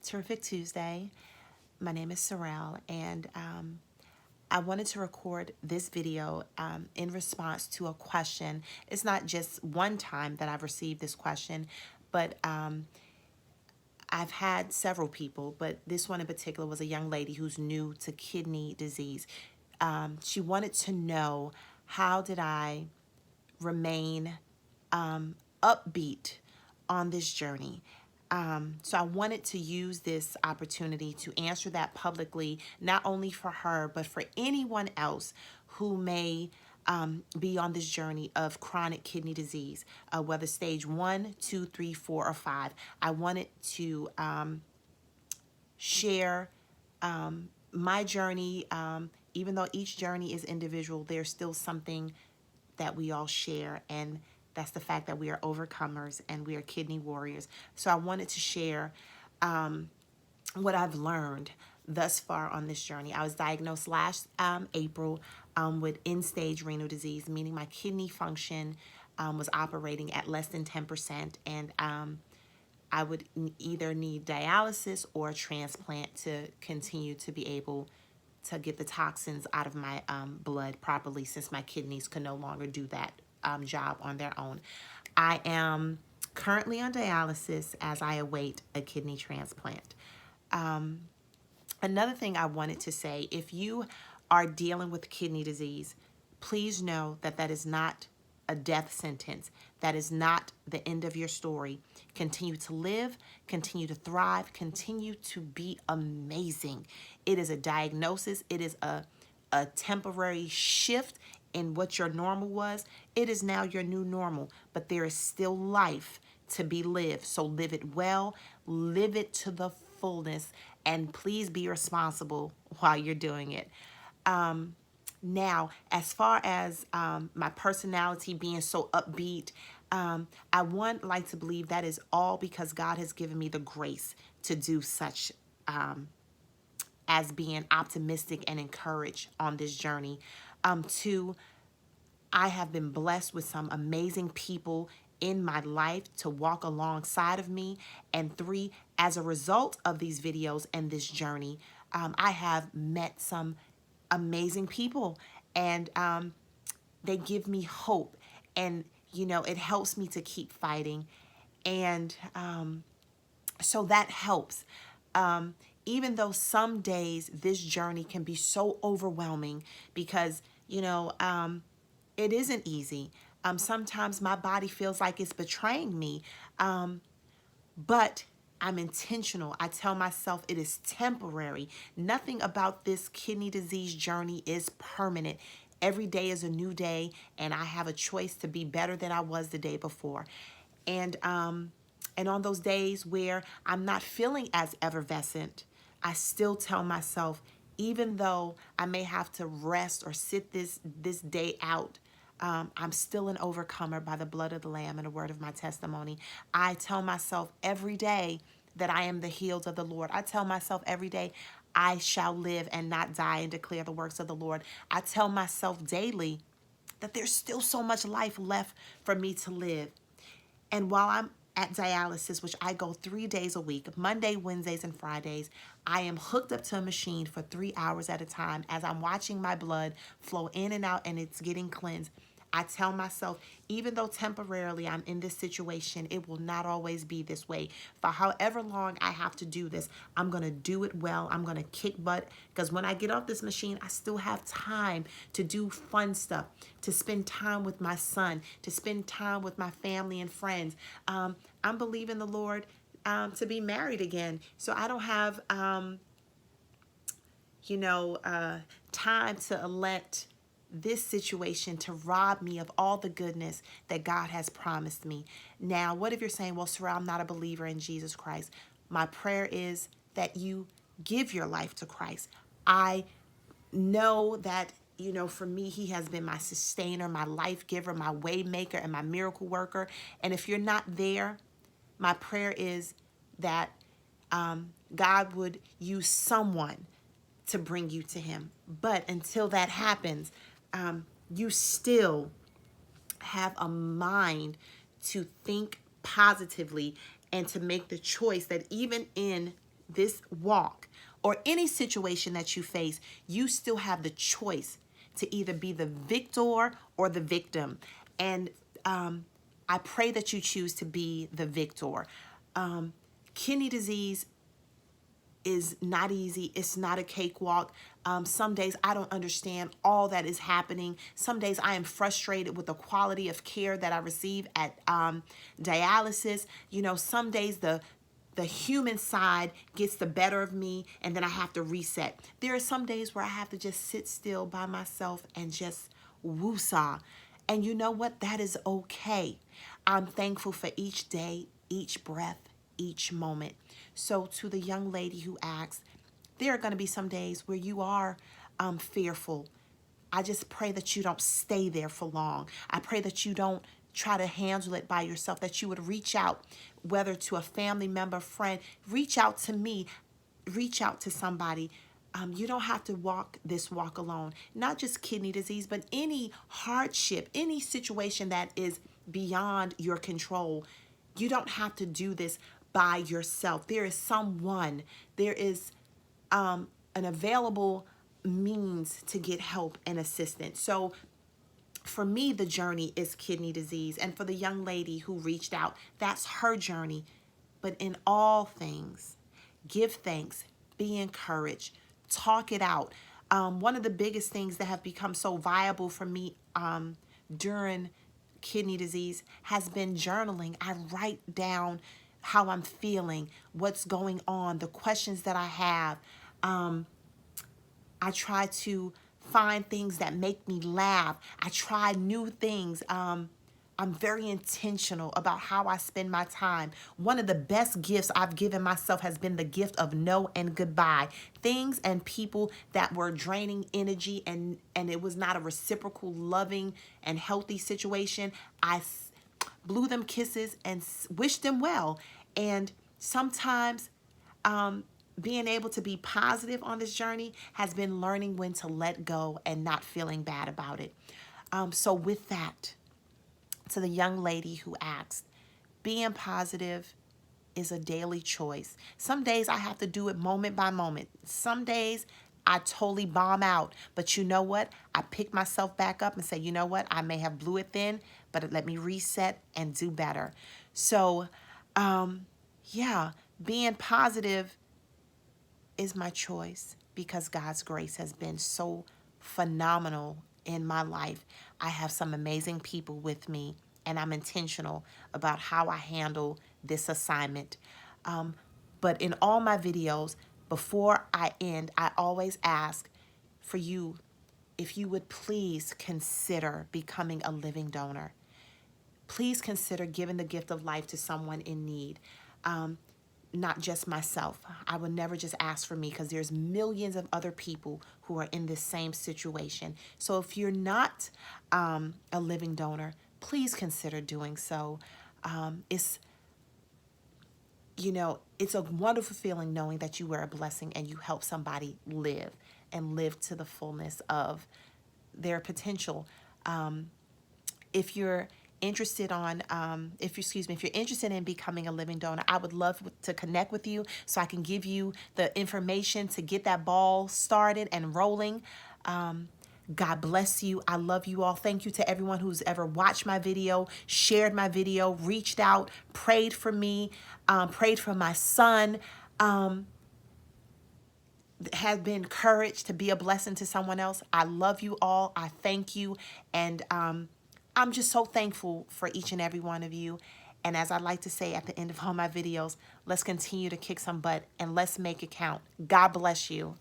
Terrific Tuesday. My name is Sorrel, and I wanted to record this video in response to a question. It's not just one time that I've received this question, but I've had several people, but this one in particular was a young lady who's new to kidney disease. She wanted to know, how did I remain upbeat on this journey? So I wanted to use this opportunity to answer that publicly, not only for her, but for anyone else who may be on this journey of chronic kidney disease, whether stage 1, 2, 3, 4, or 5. I wanted to share my journey. Even though each journey is individual, there's still something that we all share, and that's the fact that we are overcomers and we are kidney warriors. So I wanted to share what I've learned thus far on this journey. I was diagnosed last April with end-stage renal disease, meaning my kidney function was operating at less than 10%, and I would either need dialysis or a transplant to continue to be able to get the toxins out of my blood properly, since my kidneys could no longer do that job on their own. I am currently on dialysis as I await a kidney transplant. Another thing I wanted to say, if you are dealing with kidney disease, please know that that is not a death sentence. That is not the end of your story. Continue to live, continue to thrive, continue to be amazing. It is a diagnosis. It is a temporary shift in what your normal was. It is now your new normal, but there is still life to be lived. So live it well, live it to the fullness, and please be responsible while you're doing it. Now, as far as my personality being so upbeat, I would like to believe that is all because God has given me the grace to do such, as being optimistic and encouraged on this journey. Two, I have been blessed with some amazing people in my life to walk alongside of me. And three, as a result of these videos and this journey, I have met some amazing people, and they give me hope, and it helps me to keep fighting, and so that helps. Even though some days this journey can be so overwhelming, because it isn't easy. Sometimes my body feels like it's betraying me, but I'm intentional. I tell myself it is temporary. Nothing about this kidney disease journey is permanent. Every day is a new day, and I have a choice to be better than I was the day before. And on those days where I'm not feeling as effervescent, I still tell myself, even though I may have to rest or sit this day out, I'm still an overcomer by the blood of the Lamb and the word of my testimony. I tell myself every day that I am the healed of the Lord. I tell myself every day, I shall live and not die and declare the works of the Lord. I tell myself daily that there's still so much life left for me to live. And while I'm at dialysis, which I go 3 days a week, Monday, Wednesdays, and Fridays, I am hooked up to a machine for 3 hours at a time as I'm watching my blood flow in and out, and it's getting cleansed. I tell myself, even though temporarily I'm in this situation, it will not always be this way. For however long I have to do this, I'm going to do it well. I'm going to kick butt, because when I get off this machine, I still have time to do fun stuff, to spend time with my son, to spend time with my family and friends. I'm believing the Lord to be married again. So I don't have, time to let this situation to rob me of all the goodness that God has promised me. Now, what if you're saying, well, Sorrel, I'm not a believer in Jesus Christ? My prayer is that you give your life to Christ. I know that, for me, he has been my sustainer, my life giver, my way maker, and my miracle worker. And if you're not there, my prayer is that God would use someone to bring you to him. But until that happens, you still have a mind to think positively and to make the choice that even in this walk or any situation that you face, you still have the choice to either be the victor or the victim. And I pray that you choose to be the victor. Kidney disease is not easy. It's not a cakewalk. Some days I don't understand all that is happening. Some days I am frustrated with the quality of care that I receive at dialysis. You know, some days the human side gets the better of me, and then I have to reset. There are some days where I have to just sit still by myself and just woosah. And you know what? That is okay. I'm thankful for each day, each breath, each moment. So to the young lady who asked, there are going to be some days where you are fearful. I just pray that you don't stay there for long. I pray that you don't try to handle it by yourself, that you would reach out, whether to a family member, friend, reach out to me, reach out to somebody. You don't have to walk this walk alone. Not just kidney disease, but any hardship, any situation that is beyond your control. You don't have to do this by yourself. There is someone, there is an available means to get help and assistance. So for me, the journey is kidney disease. And for the young lady who reached out, that's her journey. But in all things, give thanks, be encouraged, talk it out. One of the biggest things that have become so viable for me during kidney disease has been journaling. I write down how I'm feeling, what's going on, the questions that I have. I try to find things that make me laugh. I try new things. I'm very intentional about how I spend my time. One of the best gifts I've given myself has been the gift of no and goodbye. Things and people that were draining energy and it was not a reciprocal, loving, and healthy situation. I blew them kisses and wished them well. And sometimes being able to be positive on this journey has been learning when to let go and not feeling bad about it. So with that, to the young lady who asked, being positive is a daily choice. Some days I have to do it moment by moment. Some days I totally bomb out. But you know what? I pick myself back up and say, you know what? I may have blew it then, but let me reset and do better. So, yeah, being positive is my choice because God's grace has been so phenomenal in my life. I have some amazing people with me, and I'm intentional about how I handle this assignment. But in all my videos, before I end, I always ask for you, if you would please consider becoming a living donor. Please consider giving the gift of life to someone in need. Not just myself. I would never just ask for me because there's millions of other people who are in this same situation. So if you're not a living donor, please consider doing so. It's a wonderful feeling knowing that you were a blessing and you help somebody live and live to the fullness of their potential. If you're interested if you're interested in becoming a living donor, I would love to connect with you so I can give you the information to get that ball started and rolling. God bless you. I love you all. Thank you to everyone who's ever watched my video, shared my video, reached out, prayed for me, prayed for my son, has been encouraged to be a blessing to someone else. I love you all. I thank you. And I'm just so thankful for each and every one of you. And as I like to say at the end of all my videos, let's continue to kick some butt and let's make it count. God bless you.